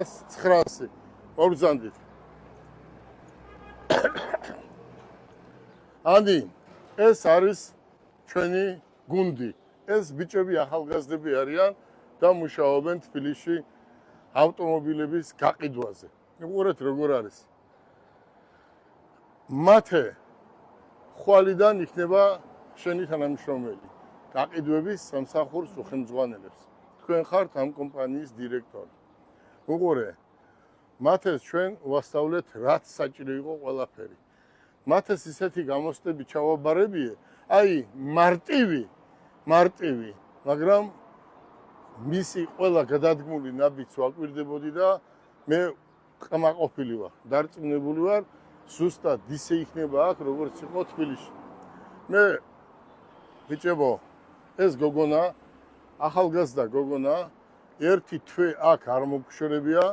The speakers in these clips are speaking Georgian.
900 ორბზანდით. ანი ეს არის ჩვენი გუნდი. ეს ბიჭები ახალგაზრდები არიან და მუშაობენ თბილისში ავტომობილების გაყიდვაზე. უყურეთ როგორ არის. მათე ხვალიდან იქნება შენი თანამშრომელი. გაყიდვების სამსახურს უხელმძღვანელებს. თქვენ ხართ ამ კომპანიის დირექტორი. უყურე, მათეს ჩვენ ვასწავლეთ, რაც საჭირო იყო ყველაფერი. მათეს ისეთი გამოსტები ჩავაბარებიე, აი მარტივი, მაგრამ მისი ყველა გადადგმული ნაბიჯს ვაკვირდებოდი და მე ყმაყოფილი ვარ, დარწმუნებული ვარ, ზუსტად ისე იქნება აქ, როგორც იყო თბილისში. მე ბიჭებო, ეს გოგონა, ახალგაზრდა გოგონა, ერთი თვე აქ არ მოგშორებია,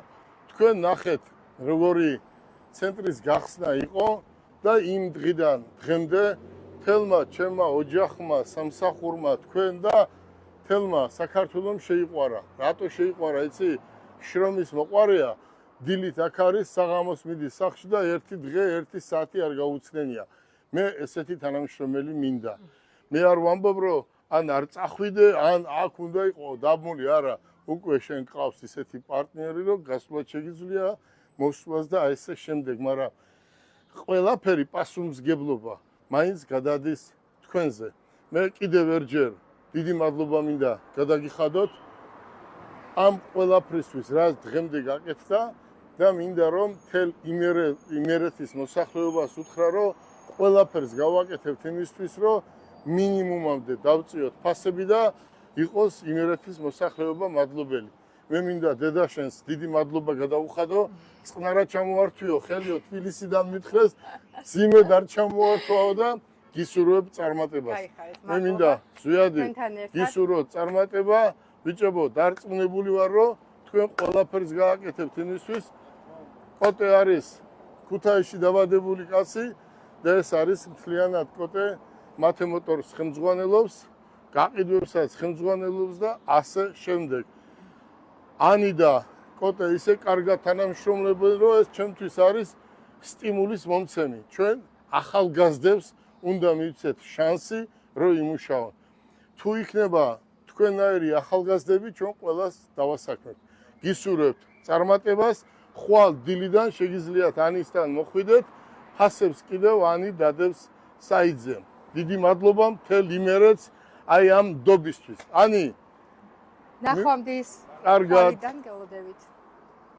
თქვენ ნახეთ, როგორი ცენტრის გახსნა იყო და იმ დღიდან დღემდე თელმა ჩემმა ოჯახმა, სამსახურმა თქვენ და თელმა საქართველოს შეიყვარა. რატო შეიყვარა, იცი? შრომის მოყვარეა, დილით აქ არის, საღამოს მიდის სახლში და ერთი დღე, ერთი საათი არ გაუცნენია. მე ესეთი თანამშრომელი მინდა. მე არ ვამბობ, რომ ან არ წახვიდე, ან აქ უნდა იყო დაბმული, არა, უკვე შენ ყავს ისეთი პარტნიორი, რომ გასულად შეგიძლია მოსვლას და ესე შემდეგ, მაგრამ ყველაფერი პასუხისმგებლობა მაინც გადადის თქვენზე. მე კიდევ ერჯერ დიდი მადლობა მინდა გადაგიხადოთ ამ ყველაფრისთვის, რაც დღემდე გაკეთდა და მინდა რომ თელ იმერეთის მოსახლეობას უთხრა, რომ ყველაფერს გავაკეთებთ იმისთვის, რომ მინიმუმამდე დავწიოთ ფასები და იყოს იმერეთის მოსახლეობა მადლობელი. მე მინდა დედაშენს დიდი მადლობა გადავუხადო, წყნარად ჩამოვართვიო, ხელიო თბილისიდან მითხრეს, ძიმედ არ ჩამოვართვაო და გისურვებ წარმატებას. მე მინდა ზვიადი გისურვოთ წარმატება, ბიჭებო, დარწმუნებული ვარ, რომ თქვენ ყველაფერს გააკეთებთ იმისთვის. კოტე არის ქუთაისში დაბადებული კაცი და ეს არის მთლიანად კოტე მათე მოტორს ხელმძღვანელობს, გაყიდვებსაც ხელმძღვანელობს და ასე შემდეგ. ანი და კოტე ისე კარგად თანამშრომლობენ, რომ ეს ჩემთვის არის სტიმულის მომცემი. ჩვენ ახალგაზრდებს უნდა მივცეთ შანსი, რომ იმუშაონ. თუ იქნება თქვენაირი ახალგაზრდები, ჩვენ ყველას დავასაქმებთ. გისურვებთ წარმატებას, ხვალ დილიდან შეგიძლიათ ანისთან მოხვიდეთ, ფასებს კიდევ ანი დადებს საიძემ. დიდი მადლობა მთელ იმერეთს აი ამ დობისთვის. ანი ნახვამდის კარგად ხვალიდან გელოდებით.